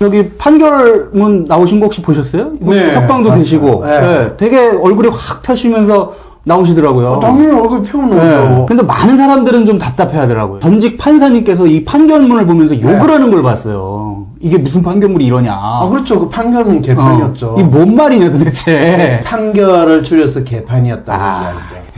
여기 판결문 나오신 거 혹시 보셨어요? 네, 석방도 봤어요. 되시고. 네. 네, 되게 얼굴이 확 펴시면서 나오시더라고요. 당연히 얼굴 펴놓죠. 네. 근데 많은 사람들은 좀 답답해 하더라고요. 전직 판사님께서 이 판결문을 보면서 욕을 하는 걸 봤어요. 이게 무슨 판결문이 이러냐. 그렇죠. 그 판결은 개판이었죠. 이게 뭔 말이냐 도대체. 판결을 줄여서 개판이었다고 이야기죠.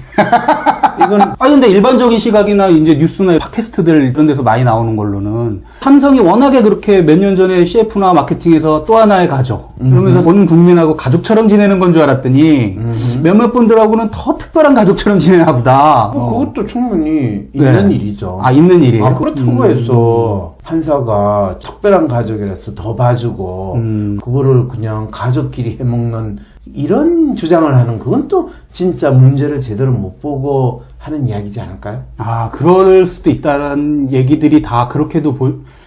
이건 근데 일반적인 시각이나 이제 뉴스나 팟캐스트들 이런 데서 많이 나오는 걸로는 삼성이 워낙에 그렇게 몇 년 전에 CF나 마케팅에서 또 하나의 가족 그러면서 온 국민하고 가족처럼 지내는 건 줄 알았더니 몇몇 분들하고는 더 특별한 가족처럼 지내나 보다. 그것도 충분히 있는 네. 일이죠. 있는 일이에요? 그렇다고 해서 판사가 특별한 가족이라서 더 봐주고 그거를 그냥 가족끼리 해먹는 이런 주장을 하는 그건 또 진짜 문제를 제대로 못 보고 하는 이야기지 않을까요? 그럴 수도 있다는 얘기들이 다 그렇게도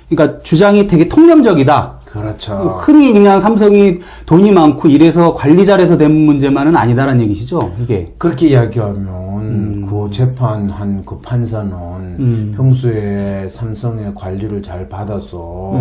그러니까 주장이 되게 통념적이다. 그렇죠. 흔히 그냥 삼성이 돈이 많고 이래서 관리 잘해서 된 문제만은 아니다라는 얘기시죠, 이게. 그렇게 이야기하면 그 재판한 그 판사는 평소에 삼성의 관리를 잘 받아서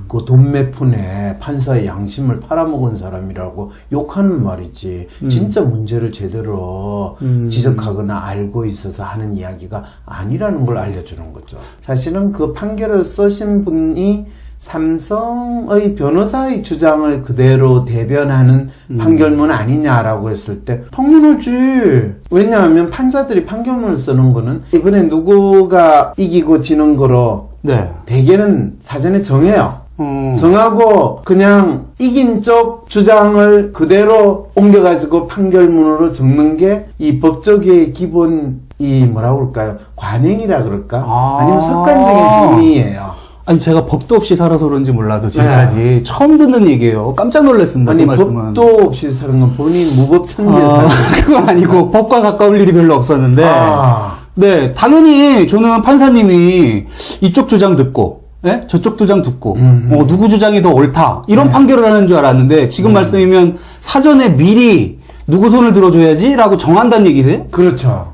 그 돈 몇 푼에 판사의 양심을 팔아먹은 사람이라고 욕하는 말이지 진짜 문제를 제대로 지적하거나 알고 있어서 하는 이야기가 아니라는 걸 알려주는 거죠. 사실은 그 판결을 쓰신 분이 삼성의 변호사의 주장을 그대로 대변하는 판결문 아니냐라고 했을 때 당연하지. 왜냐하면 판사들이 판결문을 쓰는 거는 이번에 누구가 이기고 지는 거로 대개는 사전에 정해요. 정하고 그냥 이긴 쪽 주장을 그대로 옮겨가지고 판결문으로 적는 게 이 법조계의 기본 뭐라고 그럴까요? 관행이라 그럴까? 아니면 습관적인 행위예요. 제가 법도 없이 살아서 그런지 몰라도 지금까지 처음 듣는 얘기예요. 깜짝 놀랐습니다. 그 말씀은. 법도 없이 사는 건 본인 무법천지에 사는 그건 아니고 법과 가까울 일이 별로 없었는데 네, 당연히 저는 판사님이 이쪽 주장 듣고 저쪽 주장 듣고 누구 주장이 더 옳다 이런 판결을 하는 줄 알았는데 지금 말씀이면 사전에 미리 누구 손을 들어줘야지 라고 정한다는 얘기세요? 그렇죠.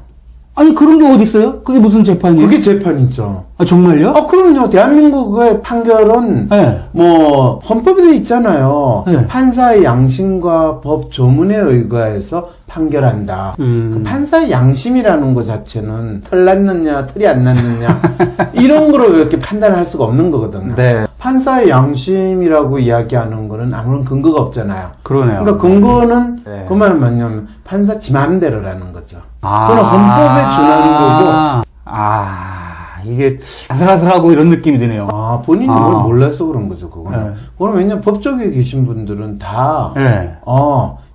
그런 게 어디 있어요? 그게 무슨 재판이에요? 그게 재판이죠. 정말요? 그럼요. 대한민국의 판결은 뭐 헌법에 돼 있잖아요. 판사의 양심과 법 조문에 의거해서 판결한다. 그 판사의 양심이라는 것 자체는 털 났느냐 털이 안 났느냐 이런 거로 이렇게 판단할 수가 없는 거거든요. 판사의 양심이라고 이야기하는 거는 아무런 근거가 없잖아요. 그러네요. 그러니까 근거는 그 말은 뭐냐면 판사 지 마음대로라는 거죠. 그건 헌법에 준하는 거고. 이게 아슬아슬하고 이런 느낌이 드네요. 본인이 뭘 몰라서 그런 거죠, 그거는. 그럼 왜냐면 법조계에 계신 분들은 다,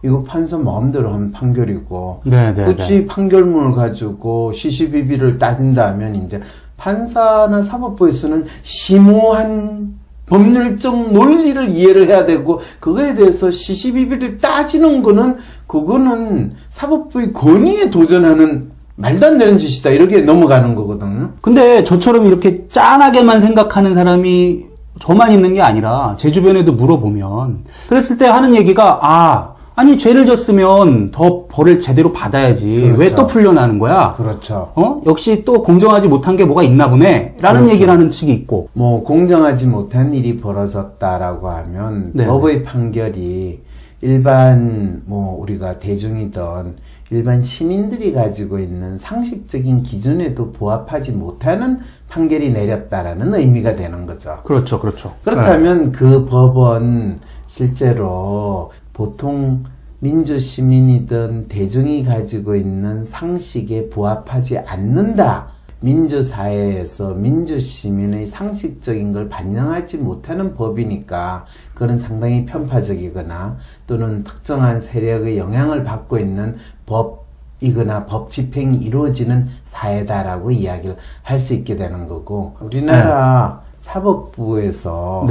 이거 판사 마음대로 한 판결이고, 굳이 판결문을 가지고 시시비비를 따진다면 이제 판사나 사법부에서는 심오한 법률적 논리를 이해를 해야 되고 그거에 대해서 시시비비를 따지는 거는 그거는 사법부의 권위에 도전하는 말도 안 되는 짓이다 이렇게 넘어가는 거거든요. 근데 저처럼 이렇게 짠하게만 생각하는 사람이 저만 있는 게 아니라 제 주변에도 물어보면 그랬을 때 하는 얘기가 죄를 졌으면 더 벌을 제대로 받아야지. 왜 또 풀려나는 거야? 그렇죠. 역시 또 공정하지 못한 게 뭐가 있나 보네. 라는 얘기를 하는 측이 있고. 공정하지 못한 일이 벌어졌다라고 하면 법의 판결이 일반 우리가 대중이든 일반 시민들이 가지고 있는 상식적인 기준에도 부합하지 못하는 판결이 내렸다라는 의미가 되는 거죠. 그렇죠. 그렇다면 그 법은 실제로 보통 민주시민이든 대중이 가지고 있는 상식에 부합하지 않는다. 민주사회에서 민주시민의 상식적인 걸 반영하지 못하는 법이니까 그건 상당히 편파적이거나 또는 특정한 세력의 영향을 받고 있는 법이거나 법 집행이 이루어지는 사회다라고 이야기를 할 수 있게 되는 거고 우리나라 사법부에서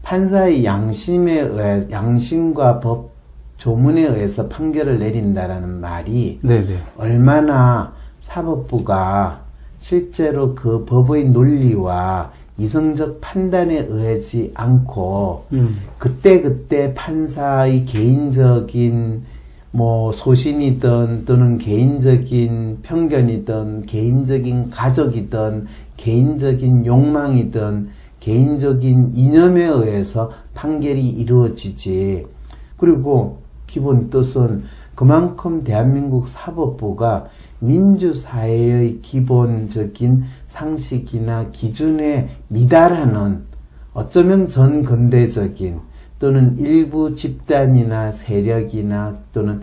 판사의 양심과 법 조문에 의해서 판결을 내린다라는 말이 얼마나 사법부가 실제로 그 법의 논리와 이성적 판단에 의하지 않고 그때 판사의 개인적인 소신이든 또는 개인적인 편견이든 개인적인 가족이든 개인적인 욕망이든 개인적인 이념에 의해서 판결이 이루어지지. 그리고 기본 뜻은 그만큼 대한민국 사법부가 민주사회의 기본적인 상식이나 기준에 미달하는 어쩌면 전근대적인 또는 일부 집단이나 세력이나 또는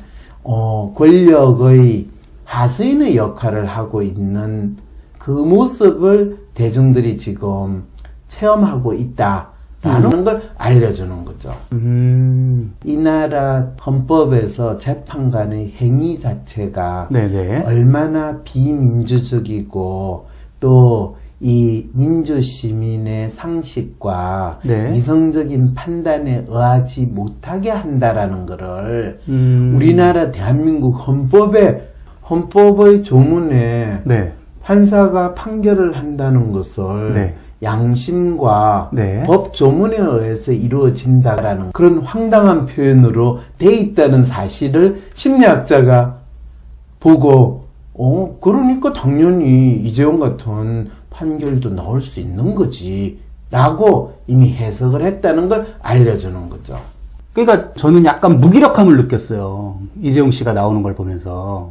권력의 하수인의 역할을 하고 있는 그 모습을 대중들이 지금 체험하고 있다라는 걸 알려주는 거죠. 이 나라 헌법에서 재판관의 행위 자체가 네네. 얼마나 비민주적이고 또 이 민주시민의 상식과 네. 이성적인 판단에 의하지 못하게 한다라는 것을 우리나라 대한민국 헌법의 조문에 네. 판사가 판결을 한다는 것을 네. 양심과 네. 법 조문에 의해서 이루어진다라는 그런 황당한 표현으로 돼 있다는 사실을 심리학자가 보고 그러니까 당연히 이재용 같은 판결도 나올 수 있는 거지 라고 이미 해석을 했다는 걸 알려주는 거죠. 그러니까 저는 약간 무기력함을 느꼈어요. 이재용 씨가 나오는 걸 보면서.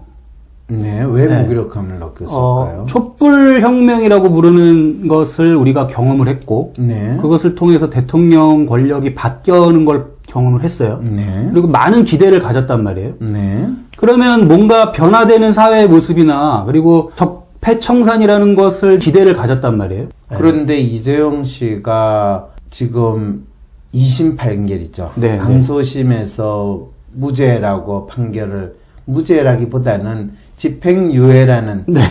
네, 왜 무기력함을 느꼈을까요? 촛불혁명이라고 부르는 것을 우리가 경험을 했고, 네. 그것을 통해서 대통령 권력이 바뀌는 걸 경험을 했어요. 네. 그리고 많은 기대를 가졌단 말이에요. 네. 그러면 뭔가 변화되는 사회의 모습이나, 그리고 적폐청산이라는 것을 기대를 가졌단 말이에요. 그런데 이재용 씨가 지금 2심 판결이죠. 네, 항소심에서 무죄라고 판결을, 무죄라기보다는 집행유예라는, 네.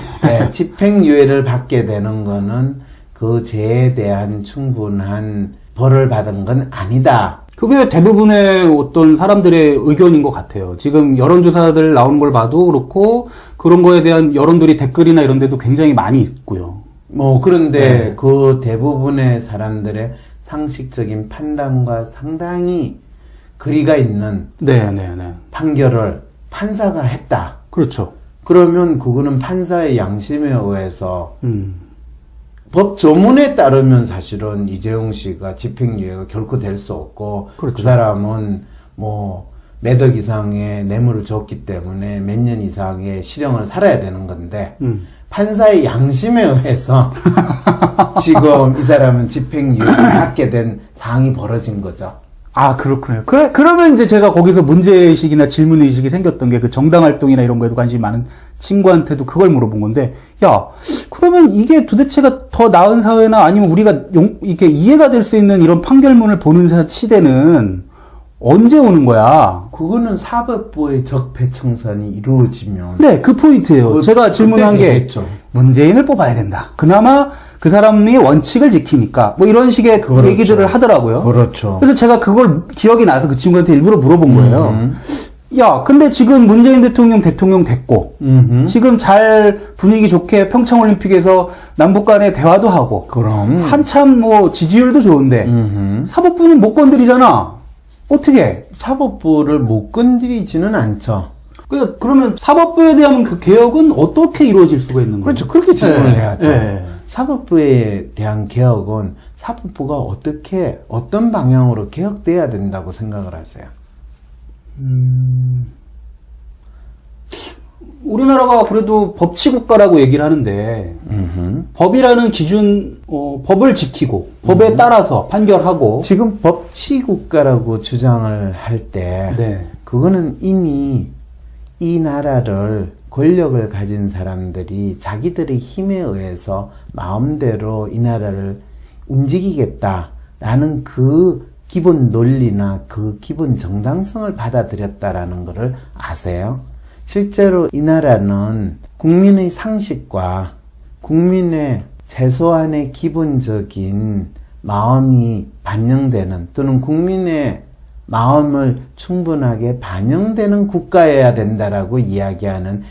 집행유예를 받게 되는 거는 그 죄에 대한 충분한 벌을 받은 건 아니다. 그게 대부분의 어떤 사람들의 의견인 것 같아요. 지금 여론조사들 나오는 걸 봐도 그렇고, 그런 거에 대한 여론들이 댓글이나 이런 데도 굉장히 많이 있고요. 그런데 그 대부분의 사람들의 상식적인 판단과 상당히 거리가 있는 판결을 판사가 했다. 그렇죠. 그러면 그거는 판사의 양심에 의해서 법 조문에 따르면 사실은 이재용 씨가 집행유예가 결코 될 수 없고 그렇죠. 그 사람은 몇 억 이상의 뇌물을 줬기 때문에 몇 년 이상의 실형을 살아야 되는 건데 판사의 양심에 의해서 지금 이 사람은 집행유예를 받게 된 상황이 벌어진 거죠. 아, 그렇군요. 그러면 이제 제가 거기서 문제의식이나 질문의식이 생겼던 게 그 정당활동이나 이런 거에도 관심이 많은 친구한테도 그걸 물어본 건데, 야, 그러면 이게 도대체가 더 나은 사회나 아니면 우리가 이렇게 이해가 될 수 있는 이런 판결문을 보는 시대는 언제 오는 거야? 그거는 사법부의 적폐청산이 이루어지면. 네, 그 포인트예요. 제가 질문한 게 되겠죠. 문재인을 뽑아야 된다. 그나마 그 사람이 원칙을 지키니까 뭐 이런 식의 그렇죠. 얘기들을 하더라고요. 그렇죠. 그래서 제가 그걸 기억이 나서 그 친구한테 일부러 물어본 거예요. 야, 근데 지금 문재인 대통령 됐고, 지금 잘 분위기 좋게 평창올림픽에서 남북 간의 대화도 하고, 그럼. 한참 지지율도 좋은데, 사법부는 못 건드리잖아. 어떻게? 사법부를 못 건드리지는 않죠. 그러면 사법부에 대한 그 개혁은 어떻게 이루어질 수가 있는 거예요? 그렇죠. 그렇게 질문을 해야죠. 네. 사법부에 대한 개혁은 사법부가 어떤 방향으로 개혁돼야 된다고 생각을 하세요? 우리나라가 그래도 법치국가라고 얘기를 하는데, 법이라는 기준, 법을 지키고, 법에 따라서 판결하고. 지금 법치국가라고 주장을 할 때, 그거는 이미 이 나라를 권력을 가진 사람들이 자기들의 힘에 의해서 마음대로 이 나라를 움직이겠다라는 그 기본 논리나 그 기본 정당성을 받아들였다라는 것을 아세요? 실제로 이 나라는 국민의 상식과 국민의 최소한의 기본적인 마음이 반영되는 또는 국민의 마음을 충분하게 반영되는 국가여야 된다라고 이야기하는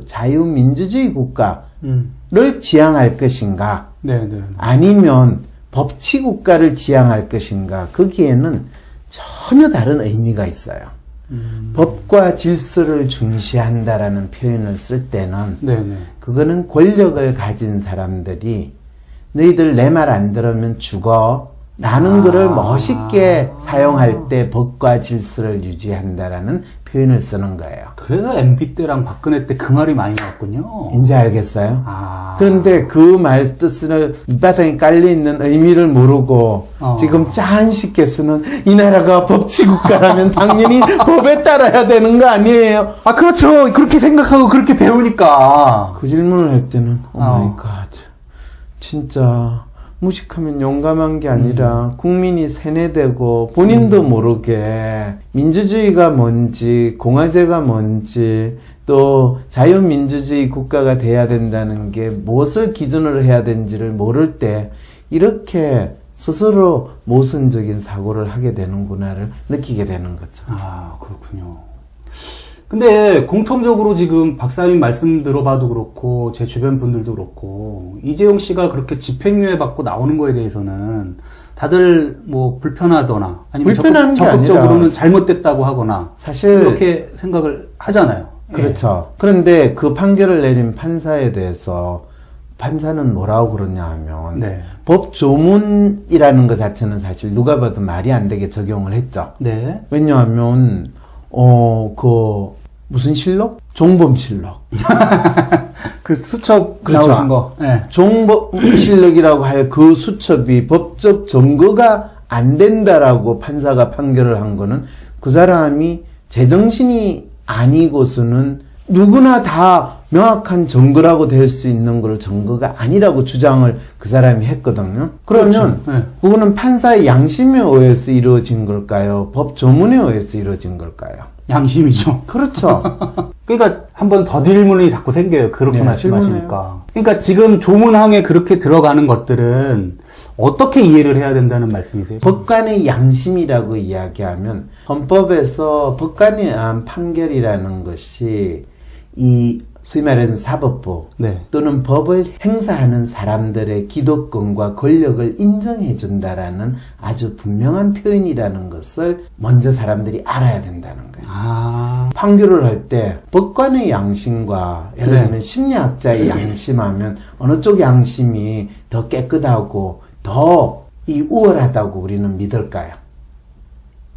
자유민주주의 국가를 지향할 것인가 아니면 법치국가를 지향할 것인가 거기에는 전혀 다른 의미가 있어요. 법과 질서를 중시한다라는 표현을 쓸 때는 그거는 권력을 가진 사람들이 너희들 내 말 안 들으면 죽어 라는 거를 멋있게 사용할 때 법과 질서를 유지한다라는 표현을 쓰는 거예요. 그래서 MB 때랑 박근혜 때 그 말이 많이 나왔군요. 이제 알겠어요? 그런데 그 말 뜻을 밑바탕에 깔려있는 의미를 모르고 지금 짠식께서는 이 나라가 법치국가라면 당연히 법에 따라야 되는 거 아니에요? 그렇죠. 그렇게 생각하고 그렇게 배우니까. 그 질문을 할 때는 오 마이 갓. 진짜 무식하면 용감한 게 아니라 국민이 세뇌되고 본인도 모르게 민주주의가 뭔지 공화제가 뭔지 또 자유민주주의 국가가 돼야 된다는 게 무엇을 기준으로 해야 되는지를 모를 때 이렇게 스스로 모순적인 사고를 하게 되는구나를 느끼게 되는 거죠. 그렇군요. 근데 공통적으로 지금 박사님 말씀 들어봐도 그렇고 제 주변 분들도 그렇고 이재용 씨가 그렇게 집행유예 받고 나오는 거에 대해서는 다들 뭐 불편하거나 아니면 적극적으로는 잘못됐다고 하거나 사실 그렇게 생각을 하잖아요. 그렇죠. 그런데 그 판결을 내린 판사에 대해서 판사는 뭐라고 그러냐 하면 법 조문이라는 것 자체는 사실 누가 봐도 말이 안 되게 적용을 했죠. 왜냐하면 무슨 실록? 종범실록. 그 수첩 나오신 거. 종범실록이라고 할 그 수첩이 법적 증거가 안 된다라고 판사가 판결을 한 거는 그 사람이 제정신이 아니고서는 누구나 다 명확한 증거라고 될 수 있는 걸 증거가 아니라고 주장을 그 사람이 했거든요. 그러면 그거는 판사의 양심에 의해서 이루어진 걸까요? 법 조문에 의해서 이루어진 걸까요? 양심이죠. 그렇죠. 그러니까 한 번 더 질문이 자꾸 생겨요. 그렇게 말씀하시니까. 그러니까 지금 조문항에 그렇게 들어가는 것들은 어떻게 이해를 해야 된다는 말씀이세요? 법관의 양심이라고 이야기하면 헌법에서 법관에 의한 판결이라는 것이 이 소위 말해서 사법부 또는 법을 행사하는 사람들의 기독권과 권력을 인정해 준다라는 아주 분명한 표현이라는 것을 먼저 사람들이 알아야 된다는 거예요. 판결을 할 때 법관의 양심과 예를 들면 심리학자의 양심하면 어느 쪽 양심이 더 깨끗하고 더 우월하다고 우리는 믿을까요?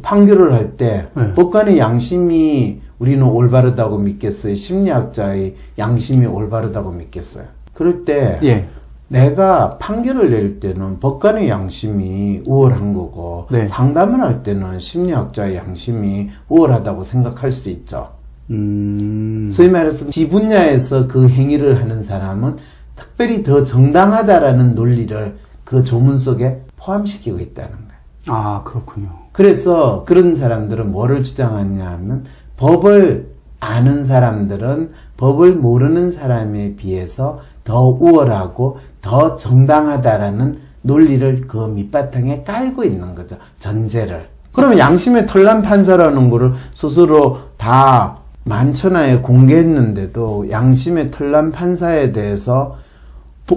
판결을 할 때 법관의 양심이 우리는 올바르다고 믿겠어요? 심리학자의 양심이 올바르다고 믿겠어요? 그럴 때 내가 판결을 내릴 때는 법관의 양심이 우월한 거고 상담을 할 때는 심리학자의 양심이 우월하다고 생각할 수 있죠. 소위 말해서 지 분야에서 그 행위를 하는 사람은 특별히 더 정당하다라는 논리를 그 조문 속에 포함시키고 있다는 거예요. 그렇군요. 그래서 그런 사람들은 뭐를 주장하냐 하면 법을 아는 사람들은 법을 모르는 사람에 비해서 더 우월하고 더 정당하다라는 논리를 그 밑바탕에 깔고 있는 거죠. 전제를. 그러면 양심의 털난 판사라는 거를 스스로 다 만천하에 공개했는데도 양심의 털난 판사에 대해서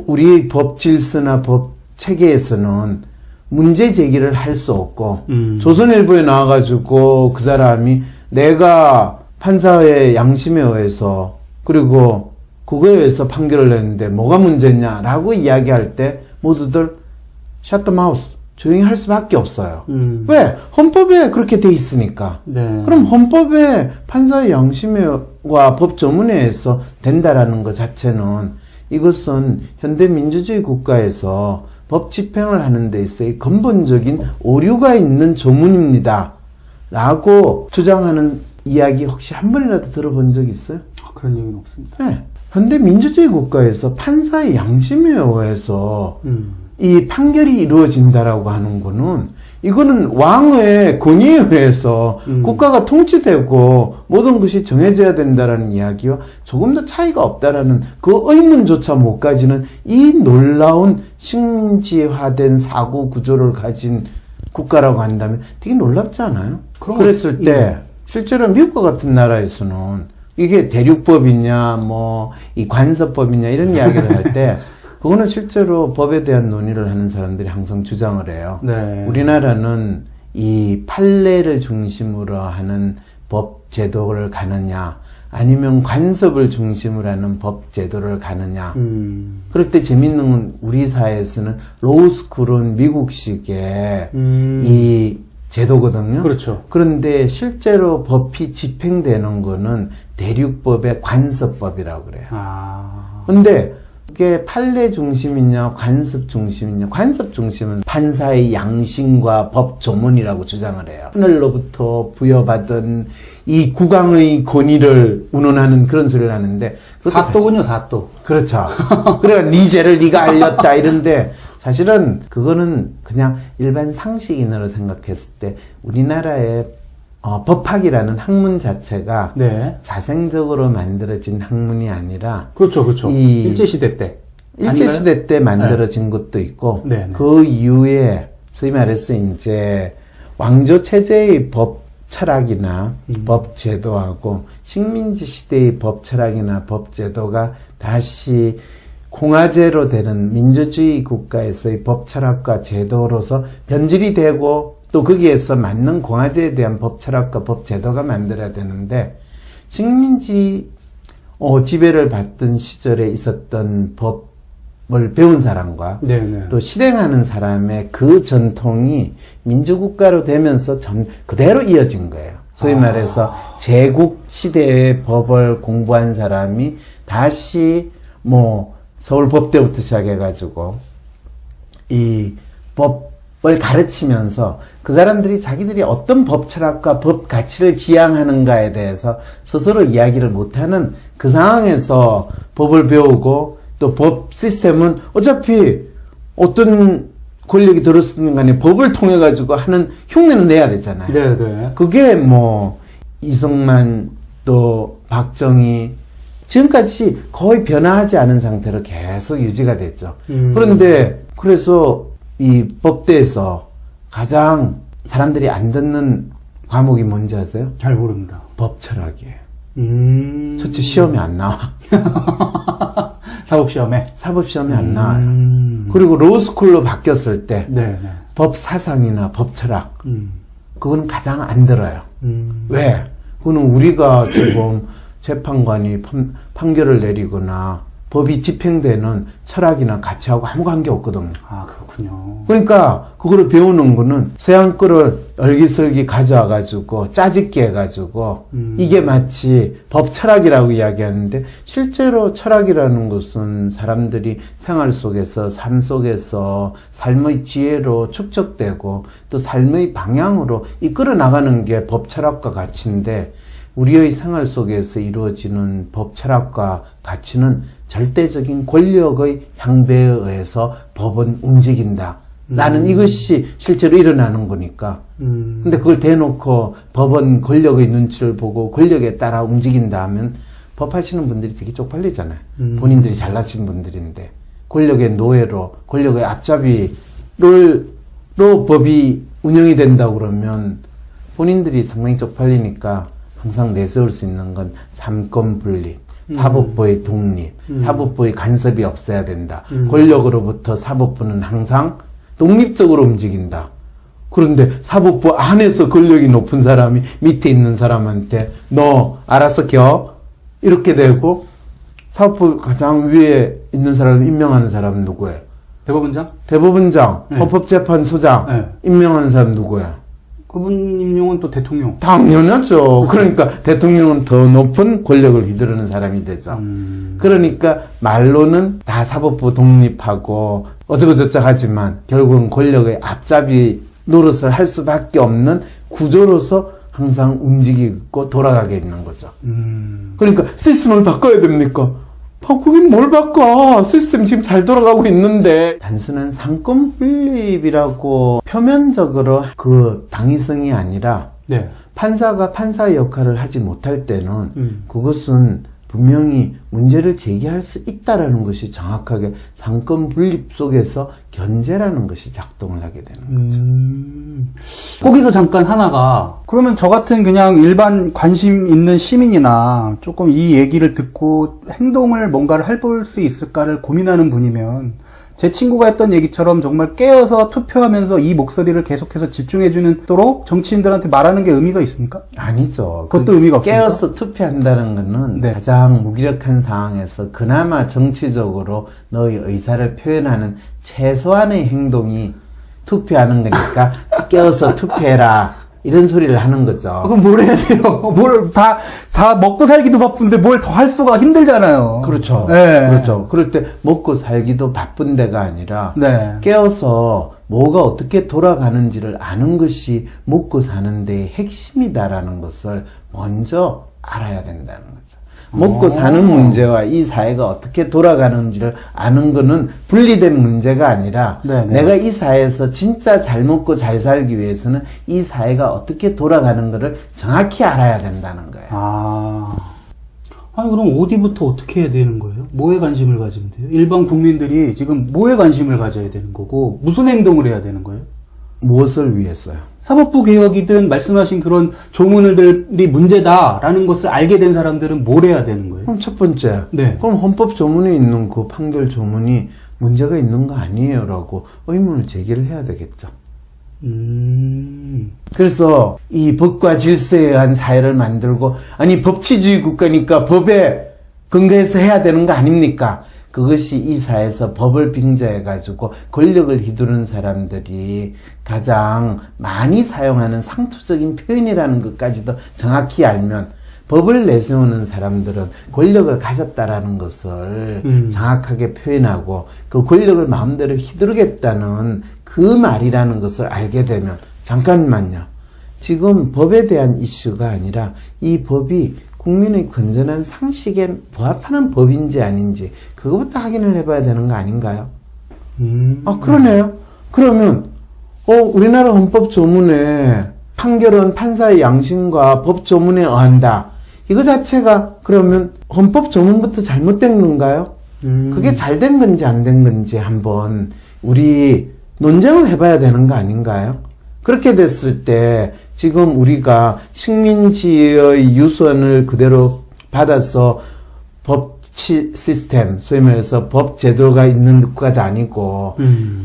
우리 법 질서나 법 체계에서는 문제 제기를 할 수 없고 조선일보에 나와가지고 그 사람이 내가 판사의 양심에 의해서 그리고 그거에 의해서 판결을 냈는데 뭐가 문제냐라고 이야기할 때 모두들 샷 더 마우스 조용히 할 수밖에 없어요. 왜? 헌법에 그렇게 돼 있으니까. 그럼 헌법에 판사의 양심과 법 조문에 의해서 된다라는 것 자체는 이것은 현대 민주주의 국가에서 법 집행을 하는 데 있어서 근본적인 오류가 있는 조문입니다. 라고 주장하는 이야기 혹시 한 번이라도 들어본 적 있어요? 그런 얘기는 없습니다. 현대 민주주의 국가에서 판사의 양심에 의해서 이 판결이 이루어진다라고 하는 거는 이거는 왕의 권위에 의해서 국가가 통치되고 모든 것이 정해져야 된다라는 이야기와 조금 더 차이가 없다라는 그 의문조차 못 가지는 이 놀라운 신지화된 사고 구조를 가진 국가라고 한다면 되게 놀랍지 않아요? 그랬을 때 실제로 미국과 같은 나라에서는 이게 대륙법이냐 뭐 이 관서법이냐 이런 이야기를 할 때 그거는 실제로 법에 대한 논의를 하는 사람들이 항상 주장을 해요. 우리나라는 이 판례를 중심으로 하는 법 제도를 가느냐 아니면 간섭을 중심으로 하는 법 제도를 가느냐. 그럴 때 재밌는 건 우리 사회에서는 로우스쿨은 미국식의 이 제도거든요. 그렇죠. 그런데 실제로 법이 집행되는 거는 대륙법의 관습법이라고 그래요. 근데 그게 판례 중심이냐 관습 중심이냐. 관습 중심은 판사의 양심과 법 조문이라고 주장을 해요. 하늘로부터 부여받은 이 국왕의 권위를 운운하는 그런 소리를 하는데 사또군요, 사또. 그렇죠. 그러니까 네 죄를 네가 알렸다 이런데 사실은 그거는 그냥 일반 상식인으로 생각했을 때 우리나라의 법학이라는 학문 자체가 네. 자생적으로 만들어진 학문이 아니라 그렇죠, 그렇죠. 일제시대 때. 일제시대 때 만들어진 네. 것도 있고 네, 네. 그 이후에 소위 말해서 이제 왕조 체제의 법 철학이나 법 제도하고 식민지 시대의 법 철학이나 법 제도가 다시 공화제로 되는 민주주의 국가에서의 법 철학과 제도로서 변질이 되고 또 거기에서 맞는 공화제에 대한 법 철학과 법 제도가 만들어야 되는데 식민지 지배를 받던 시절에 있었던 법을 배운 사람과 네네. 또 실행하는 사람의 그 전통이 민주국가로 되면서 그대로 이어진 거예요. 소위 말해서 제국 시대의 법을 공부한 사람이 다시 서울법대부터 시작해가지고 이 법을 가르치면서 그 사람들이 자기들이 어떤 법 철학과 법 가치를 지향하는가에 대해서 스스로 이야기를 못하는 그 상황에서 법을 배우고 또 법 시스템은 어차피 어떤 권력이 들었든 간에 법을 통해 가지고 하는 흉내는 내야 되잖아요. 네네. 그게 이승만 또 박정희 지금까지 거의 변화하지 않은 상태로 계속 유지가 됐죠. 그런데 그래서 이 법대에서 가장 사람들이 안 듣는 과목이 뭔지 아세요? 잘 모릅니다. 법 철학이에요. 첫째 시험에 안 나와. 사법시험에? 사법시험에 안 나와요. 그리고 로스쿨로 바뀌었을 때 네네. 법 사상이나 법 철학 그거는 가장 안 들어요. 왜? 그거는 우리가 지금 재판관이 판결을 내리거나 법이 집행되는 철학이나 가치하고 아무 관계 없거든요. 아, 그렇군요. 그러니까 그거를 배우는 거는 서양 거를 얼기설기 가져와가지고 짜집기 해가지고 이게 마치 법 철학이라고 이야기하는데 실제로 철학이라는 것은 사람들이 생활 속에서 삶 속에서 삶의 지혜로 축적되고 또 삶의 방향으로 이끌어 나가는 게 법 철학과 가치인데 우리의 생활 속에서 이루어지는 법 철학과 가치는 절대적인 권력의 향배에 의해서 법은 움직인다. 라는 이것이 실제로 일어나는 거니까. 근데 그걸 대놓고 법은 권력의 눈치를 보고 권력에 따라 움직인다 하면 법하시는 분들이 되게 쪽팔리잖아요. 본인들이 잘나신 분들인데. 권력의 노예로, 권력의 앞잡이로 법이 운영이 된다고 그러면 본인들이 상당히 쪽팔리니까 항상 내세울 수 있는 건 삼권 분립. 사법부의 독립, 사법부의 간섭이 없어야 된다. 권력으로부터 사법부는 항상 독립적으로 움직인다. 그런데 사법부 안에서 권력이 높은 사람이 밑에 있는 사람한테 너 알아서 겨? 이렇게 되고 사법부 가장 위에 있는 사람을 임명하는 사람은 누구예요? 대법원장? 대법원장, 네. 헌법재판소장 네. 임명하는 사람 누구예요? 그분 임용은 또 대통령. 당연하죠. 그러니까 대통령은 더 높은 권력을 휘두르는 사람이 되죠. 그러니까 말로는 다 사법부 독립하고 어쩌고저쩌고 하지만 결국은 권력의 앞잡이 노릇을 할 수밖에 없는 구조로서 항상 움직이고 돌아가게 있는 거죠. 그러니까 시스템을 바꿔야 됩니까? 바꾸긴 뭘 바꿔. 시스템 지금 잘 돌아가고 있는데. 단순한 상권 분립이라고 표면적으로 그 당위성이 아니라 네. 판사가 판사의 역할을 하지 못할 때는 그것은 분명히 문제를 제기할 수 있다라는 것이 정확하게 상권 분립 속에서 견제라는 것이 작동을 하게 되는 거죠. 거기서 잠깐 하나가 그러면 저 같은 그냥 일반 관심 있는 시민이나 조금 이 얘기를 듣고 행동을 뭔가를 해볼 수 있을까를 고민하는 분이면 제 친구가 했던 얘기처럼 정말 깨어서 투표하면서 이 목소리를 계속해서 집중해주도록 정치인들한테 말하는 게 의미가 있습니까? 아니죠. 그것도 의미가 없습니까? 깨어서 투표한다는 거는 네. 가장 무기력한 상황에서 그나마 정치적으로 너의 의사를 표현하는 최소한의 행동이 투표하는 거니까 깨어서 투표해라. 이런 소리를 하는 거죠. 그럼 뭘 해야 돼요? 다 먹고 살기도 바쁜데 뭘 더 할 수가 힘들잖아요. 그렇죠. 네. 그렇죠. 그럴 때 먹고 살기도 바쁜 데가 아니라 네. 깨어서 뭐가 어떻게 돌아가는지를 아는 것이 먹고 사는 데의 핵심이다라는 것을 먼저 알아야 된다는 거죠. 먹고 사는 문제와 이 사회가 어떻게 돌아가는지를 아는 거는 분리된 문제가 아니라 네네. 내가 이 사회에서 진짜 잘 먹고 잘 살기 위해서는 이 사회가 어떻게 돌아가는 거를 정확히 알아야 된다는 거예요. 아니 그럼 어디부터 어떻게 해야 되는 거예요? 뭐에 관심을 가지면 돼요? 일반 국민들이 지금 뭐에 관심을 가져야 되는 거고 무슨 행동을 해야 되는 거예요? 무엇을 위해서요? 사법부 개혁이든 말씀하신 그런 조문들이 문제다라는 것을 알게 된 사람들은 뭘 해야 되는 거예요? 그럼 첫 번째, 네. 그럼 헌법 조문에 있는 그 판결 조문이 문제가 있는 거 아니에요? 라고 의문을 제기를 해야 되겠죠. 그래서 이 법과 질서에 의한 사회를 만들고, 아니 법치주의 국가니까 법에 근거해서 해야 되는 거 아닙니까? 그것이 이 사회에서 법을 빙자해가지고 권력을 휘두르는 사람들이 가장 많이 사용하는 상투적인 표현이라는 것까지도 정확히 알면 법을 내세우는 사람들은 권력을 가졌다라는 것을 정확하게 표현하고 그 권력을 마음대로 휘두르겠다는 그 말이라는 것을 알게 되면 잠깐만요. 지금 법에 대한 이슈가 아니라 이 법이 국민의 건전한 상식에 부합하는 법인지 아닌지 그것부터 확인을 해봐야 되는 거 아닌가요? 그러네요. 그러면 우리나라 헌법 조문에 판결은 판사의 양심과 법 조문에 의한다. 이거 자체가 그러면 헌법 조문부터 잘못된 건가요? 그게 잘된 건지 안 된 건지 한번 우리 논쟁을 해봐야 되는 거 아닌가요? 그렇게 됐을 때 지금 우리가 식민지의 유선을 그대로 받아서 법 시스템, 소위 말해서 법 제도가 있는 국가도 아니고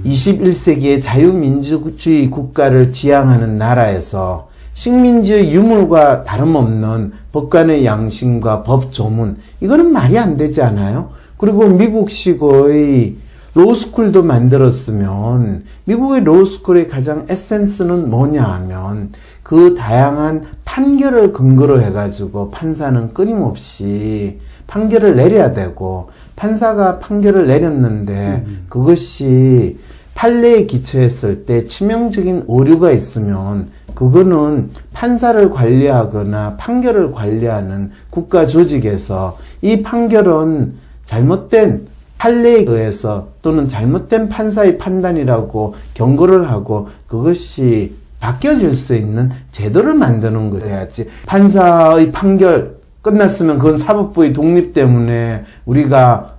21세기의 자유민주주의 국가를 지향하는 나라에서 식민지의 유물과 다름없는 법관의 양심과 법 조문, 이거는 말이 안 되지 않아요? 그리고 미국식의 로스쿨도 만들었으면 미국의 로스쿨의 가장 에센스는 뭐냐 하면 그 다양한 판결을 근거로 해가지고 판사는 끊임없이 판결을 내려야 되고 판사가 판결을 내렸는데 그것이 판례에 기초했을 때 치명적인 오류가 있으면 그거는 판사를 관리하거나 판결을 관리하는 국가 조직에서 이 판결은 잘못된 판례에 의해서 또는 잘못된 판사의 판단이라고 경고를 하고 그것이 바뀌어질 수 있는 제도를 만드는 거야지. 판사의 판결 끝났으면 그건 사법부의 독립 때문에 우리가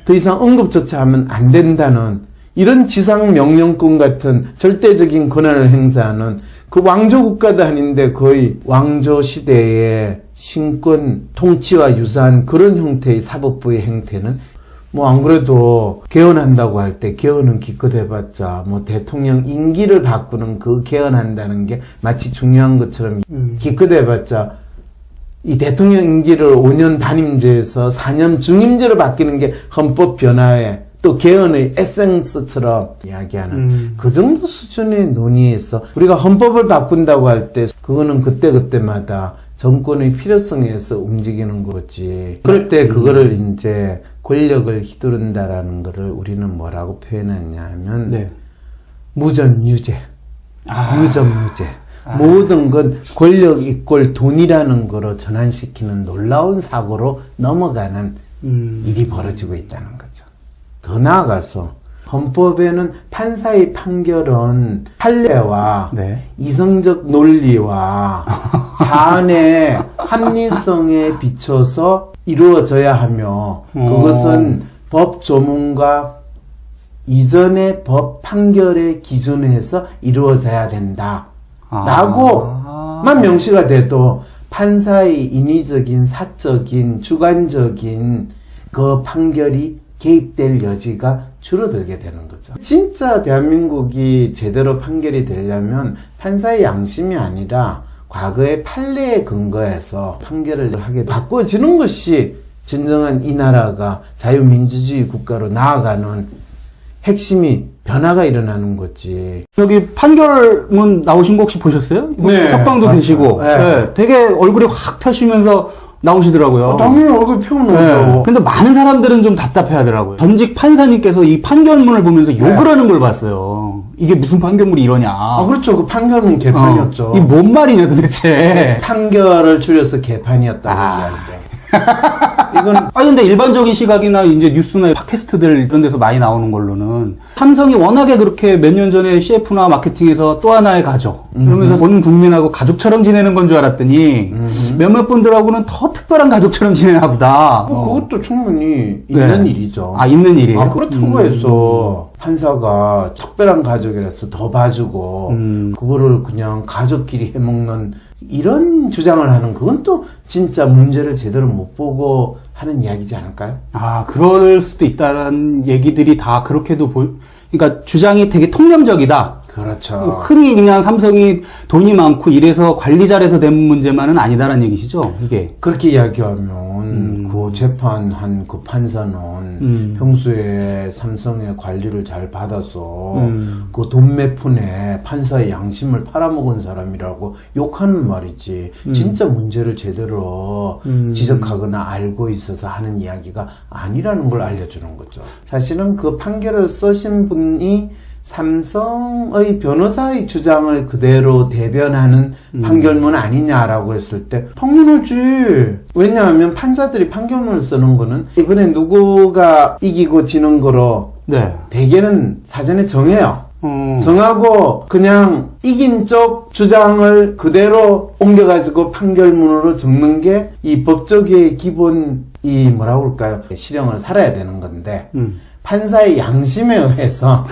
더 이상 언급조차 하면 안 된다는 이런 지상명령권 같은 절대적인 권한을 행사하는 그 왕조국가도 아닌데 거의 왕조시대의 신권 통치와 유사한 그런 형태의 사법부의 행태는 뭐 안 그래도 개헌한다고 할 때 개헌은 기껏 해봤자 뭐 대통령 임기를 바꾸는 그 개헌한다는 게 마치 중요한 것처럼 기껏 해봤자 이 대통령 임기를 5년 단임제에서 4년 중임제로 바뀌는 게 헌법 변화에 또 개헌의 에센스처럼 이야기하는 그 정도 수준의 논의에서 우리가 헌법을 바꾼다고 할 때 그거는 그때그때마다 정권의 필요성에 의해서 움직이는 거지. 그럴 때 그거를 이제 권력을 휘두른다라는 거를 우리는 뭐라고 표현했냐 하면 네. 무전유죄, 유전무죄. 모든 건 권력 이꼴 돈이라는 거로 전환시키는 놀라운 사고로 넘어가는 일이 벌어지고 있다는 거죠. 더 나아가서 헌법에는 판사의 판결은 판례와 네. 이성적 논리와 사안의 합리성에 비춰서 이루어져야 하며 그것은 법 조문과 이전의 법 판결의 기준에서 이루어져야 된다. 라고만 명시가 돼도 판사의 인위적인 사적인 주관적인 그 판결이 개입될 여지가 줄어들게 되는 거죠. 진짜 대한민국이 제대로 판결이 되려면 판사의 양심이 아니라 과거의 판례에 근거해서 판결을 하게 바꿔지는 것이 진정한 이 나라가 자유민주주의 국가로 나아가는 핵심이 변화가 일어나는 거지. 여기 판결문 나오신 거 혹시 보셨어요? 네, 석방도 맞죠. 되시고 네. 네, 되게 얼굴이 확 펴시면서 나오시더라고요. 당연히 얼굴 펴놓죠. 네. 근데 많은 사람들은 좀 답답해 하더라고요. 전직 판사님께서 이 판결문을 보면서 욕을 하는 걸 봤어요. 이게 무슨 판결문이 이러냐. 아, 그렇죠. 그 판결은 개판이었죠. 이 뭔 말이냐 도대체. 판결을 줄여서 개판이었다고 이야기죠. 이건 근데 일반적인 시각이나 이제 뉴스나 팟캐스트들 이런 데서 많이 나오는 걸로는 삼성이 워낙에 그렇게 몇 년 전에 CF나 마케팅에서 또 하나의 가족 그러면서 온 국민하고 가족처럼 지내는 건 줄 알았더니 몇몇 분들하고는 더 특별한 가족처럼 지내나 보다. 그것도 충분히 있는 일이죠. 아, 있는 일이에요? 그렇다고 해서 판사가 특별한 가족이라서 더 봐주고 그거를 그냥 가족끼리 해먹는 이런 주장을 하는 그건 또 진짜 문제를 제대로 못 보고 하는 이야기지 않을까요? 아, 그럴 수도 있다는 얘기들이 다 그렇게도 그러니까 주장이 되게 통념적이다. 그렇죠. 흔히 그냥 삼성이 돈이 많고 이래서 관리 잘해서 된 문제만은 아니다라는 얘기시죠, 이게. 그렇게 이야기하면 그 재판한 그 판사는 평소에 삼성의 관리를 잘 받아서 그 돈 몇 푼에 판사의 양심을 팔아먹은 사람이라고 욕하는 말이지. 진짜 문제를 제대로 지적하거나 알고 있어서 하는 이야기가 아니라는 걸 알려주는 거죠. 사실은 그 판결을 쓰신 분이 삼성의 변호사의 주장을 그대로 대변하는 판결문 아니냐라고 했을 때 당연하지. 왜냐하면 판사들이 판결문을 쓰는 거는 이번에 누구가 이기고 지는 거로 네. 대개는 사전에 정해요. 정하고 그냥 이긴 쪽 주장을 그대로 옮겨가지고 판결문으로 적는 게 이 법조계의 기본 이 뭐라고 할까요? 실형을 살아야 되는 건데 판사의 양심에 의해서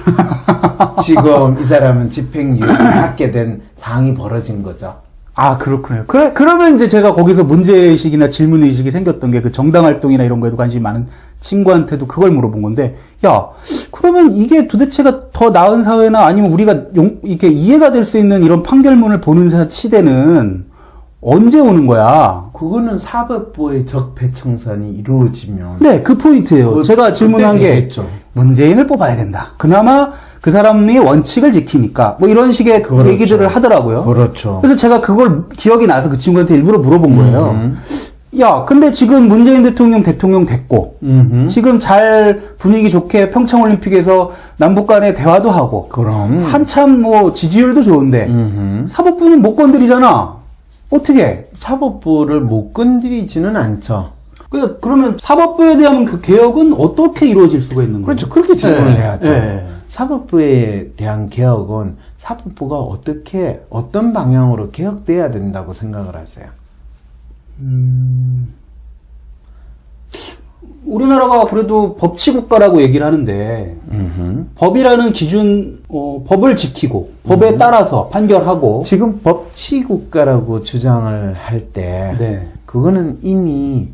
지금 이 사람은 집행유예를 받게 된 상황이 벌어진 거죠. 아, 그렇군요. 그러면 이제 제가 거기서 문제의식이나 질문의식이 생겼던 게 그 정당활동이나 이런 거에도 관심이 많은 친구한테도 그걸 물어본 건데, 야, 그러면 이게 도대체가 더 나은 사회나 아니면 우리가 이렇게 이해가 될 수 있는 이런 판결문을 보는 시대는 언제 오는 거야? 그거는 사법부의 적폐청산이 이루어지면. 네, 그 포인트예요. 제가 질문한 게 되겠죠. 문재인을 뽑아야 된다. 그나마 그 사람이 원칙을 지키니까 뭐 이런 식의 그렇죠. 얘기들을 하더라고요. 그렇죠. 그래서 제가 그걸 기억이 나서 그 친구한테 일부러 물어본 거예요. 야, 근데 지금 문재인 대통령 됐고 지금 잘 분위기 좋게 평창올림픽에서 남북 간에 대화도 하고 그럼 한참 뭐 지지율도 좋은데 사법부는 못 건드리잖아. 어떻게? 사법부를 못 건드리지는 않죠. 그러면 사법부에 대한 그 개혁은 어떻게 이루어질 수가 있는 거예요? 그렇죠. 그렇게 질문을 해야죠. 네. 사법부에 대한 개혁은 사법부가 어떤 방향으로 개혁돼야 된다고 생각을 하세요? 우리나라가 그래도 법치국가라고 얘기를 하는데 법이라는 기준, 법을 지키고 법에 따라서 판결하고 지금 법치국가라고 주장을 할 때 네. 그거는 이미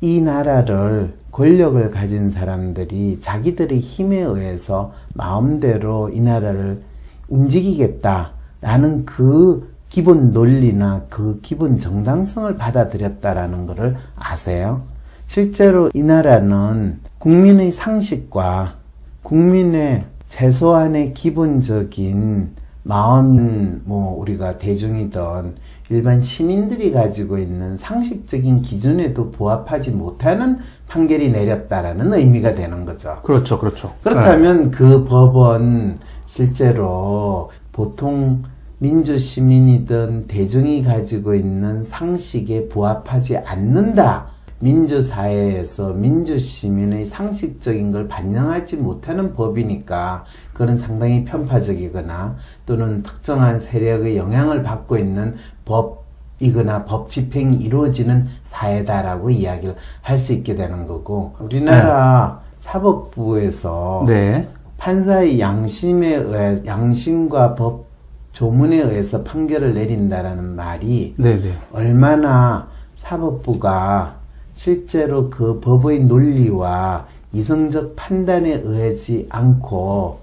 이 나라를 권력을 가진 사람들이 자기들의 힘에 의해서 마음대로 이 나라를 움직이겠다라는 그 기본 논리나 그 기본 정당성을 받아들였다라는 것을 아세요? 실제로 이 나라는 국민의 상식과 국민의 최소한의 기본적인 마음은 뭐 우리가 대중이든 일반 시민들이 가지고 있는 상식적인 기준에도 부합하지 못하는 판결이 내렸다라는 의미가 되는 거죠. 그렇죠, 그렇죠. 그렇다면 그 법은 실제로 보통 민주시민이든 대중이 가지고 있는 상식에 부합하지 않는다. 민주사회에서 민주시민의 상식적인 걸 반영하지 못하는 법이니까 그건 상당히 편파적이거나 또는 특정한 세력의 영향을 받고 있는 법이거나 법 집행이 이루어지는 사회다라고 이야기를 할 수 있게 되는 거고 우리나라 사법부에서 네. 판사의 양심과 법 조문에 의해서 판결을 내린다라는 말이 네네. 얼마나 사법부가 실제로 그 법의 논리와 이성적 판단에 의하지 않고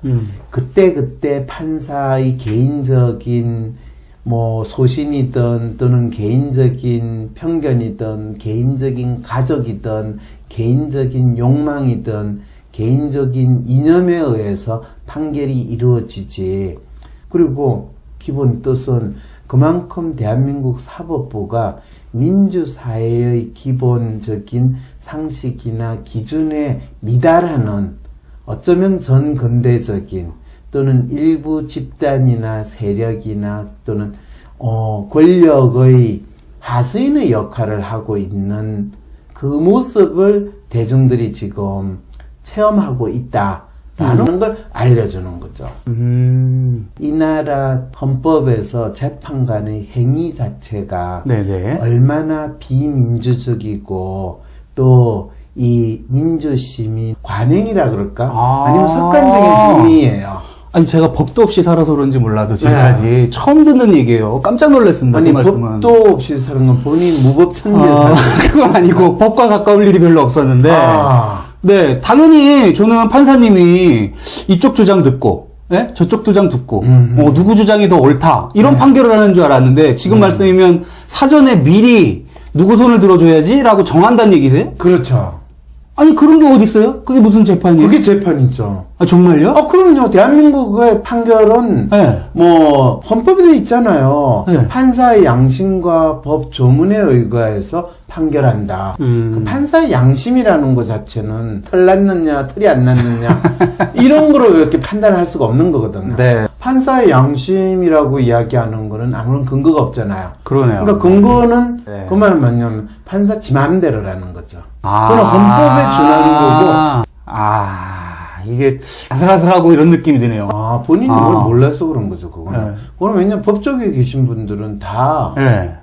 그때그때 판사의 개인적인 뭐 소신이든 또는 개인적인 편견이든 개인적인 가족이든 개인적인 욕망이든 개인적인 이념에 의해서 판결이 이루어지지. 그리고 기본 뜻은 그만큼 대한민국 사법부가 민주사회의 기본적인 상식이나 기준에 미달하는 어쩌면 전근대적인 또는 일부 집단이나 세력이나 또는 권력의 하수인의 역할을 하고 있는 그 모습을 대중들이 지금 체험하고 있다라는 걸 알려주는 거죠. 이 나라 헌법에서 재판관의 행위 자체가 네네. 얼마나 비민주적이고 또 이 민주심이 관행이라 그럴까? 아니면 습관적인 행위예요. 아니 제가 법도 없이 살아서 그런지 몰라도 지금까지 처음 듣는 얘기예요. 깜짝 놀랐습니다. 아니 그 말씀은. 법도 없이 사는 건 본인 무법천지에서 그건 아니고 법과 가까울 일이 별로 없었는데 네 당연히 저는 판사님이 이쪽 주장 듣고 네? 저쪽 주장 듣고 누구 주장이 더 옳다 이런 판결을 하는 줄 알았는데 지금 말씀이면 사전에 미리 누구 손을 들어줘야지 라고 정한다는 얘기세요? 그렇죠. 아니 그런 게 어디 있어요? 그게 무슨 재판이에요? 그게 재판이죠. 아 정말요? 그럼요. 대한민국의 판결은 네. 뭐 헌법에 돼 있잖아요. 네. 판사의 양심과 법 조문에 의거해서 판결한다. 그 판사의 양심이라는 것 자체는 털 났느냐 털이 안 났느냐 이런 거로 이렇게 판단할 수가 없는 거거든요. 네. 판사의 양심이라고 이야기하는 거는 아무런 근거가 없잖아요. 그러네요. 그러니까 근거는 네. 그 말은 뭐냐면 판사 지 마음대로라는 거죠. 아. 그건 헌법에 준하는 거고. 이게 아슬아슬하고 이런 느낌이 드네요. 본인이 뭘 몰라서 그런 거죠, 그거는. 네. 그럼 왜냐면 법조계에 계신 분들은 다, 네.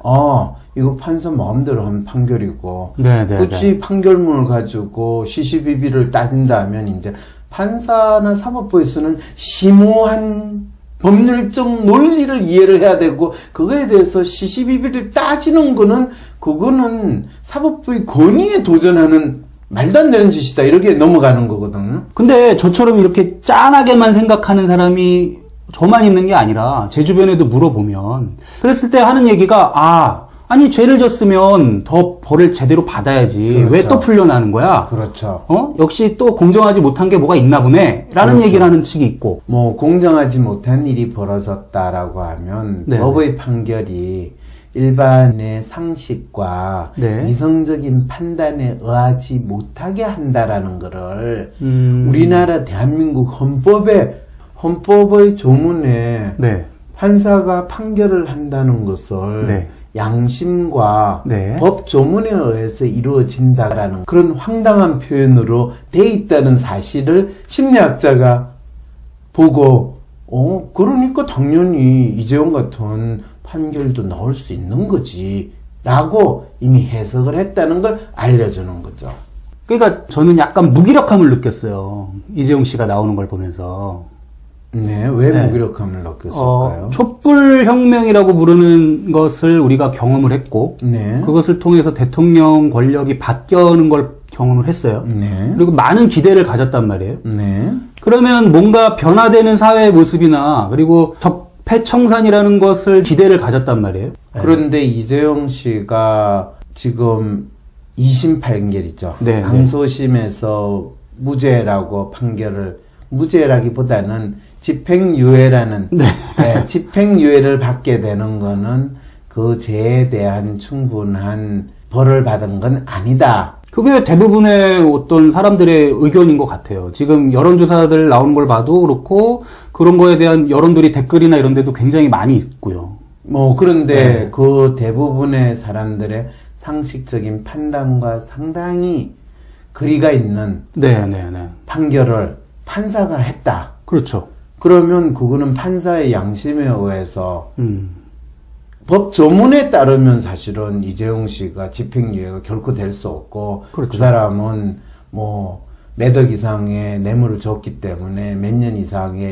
이거 판사 마음대로 한 판결이고, 네, 네, 굳이 판결문을 가지고 시시비비를 따진다면 이제 판사나 사법부에서는 심오한 법률적 논리를 이해를 해야 되고, 그거에 대해서 시시비비를 따지는 거는, 그거는 사법부의 권위에 도전하는 말도 안 되는 짓이다. 이렇게 넘어가는 거거든요. 근데 저처럼 이렇게 짠하게만 생각하는 사람이 저만 있는 게 아니라 제 주변에도 물어보면 그랬을 때 하는 얘기가 아니 죄를 졌으면 더 벌을 제대로 받아야지. 그렇죠. 왜 또 풀려나는 거야? 그렇죠. 역시 또 공정하지 못한 게 뭐가 있나 보네. 라는 그렇죠. 얘기를 하는 측이 있고. 뭐 공정하지 못한 일이 벌어졌다라고 하면 네. 법의 판결이 일반의 상식과 네. 이성적인 판단에 의하지 못하게 한다라는 거를 우리나라 대한민국 헌법의 조문에 네. 판사가 판결을 한다는 것을 네. 양심과 네. 법 조문에 의해서 이루어진다라는 그런 황당한 표현으로 돼 있다는 사실을 심리학자가 보고 그러니까 당연히 이재용 같은 판결도 나올 수 있는 거지 라고 이미 해석을 했다는 걸 알려주는 거죠. 그러니까 저는 약간 무기력함을 느꼈어요. 이재용 씨가 나오는 걸 보면서. 네, 왜 네. 무기력함을 느꼈을까요? 촛불혁명이라고 부르는 것을 우리가 경험을 했고, 네. 그것을 통해서 대통령 권력이 바뀌는 걸 경험을 했어요. 네. 그리고 많은 기대를 가졌단 말이에요. 네. 그러면 뭔가 변화되는 사회의 모습이나, 그리고 적폐청산이라는 것을 기대를 가졌단 말이에요. 그런데 이재용 씨가 지금 2심 판결이죠. 네, 항소심에서 무죄라고 판결을, 무죄라기보다는 집행유예라는, 네. 집행유예를 받게 되는 거는 그 죄에 대한 충분한 벌을 받은 건 아니다. 그게 대부분의 어떤 사람들의 의견인 것 같아요. 지금 여론조사들 나오는 걸 봐도 그렇고, 그런 거에 대한 여론들이 댓글이나 이런 데도 굉장히 많이 있고요. 그런데 네. 그 대부분의 사람들의 상식적인 판단과 상당히 거리가 있는 네. 판결을 판사가 했다. 그렇죠. 그러면 그거는 판사의 양심에 의해서 법 조문에 따르면 사실은 이재용 씨가 집행유예가 결코 될 수 없고 그렇죠. 그 사람은 몇 억 이상의 뇌물을 줬기 때문에 몇 년 이상의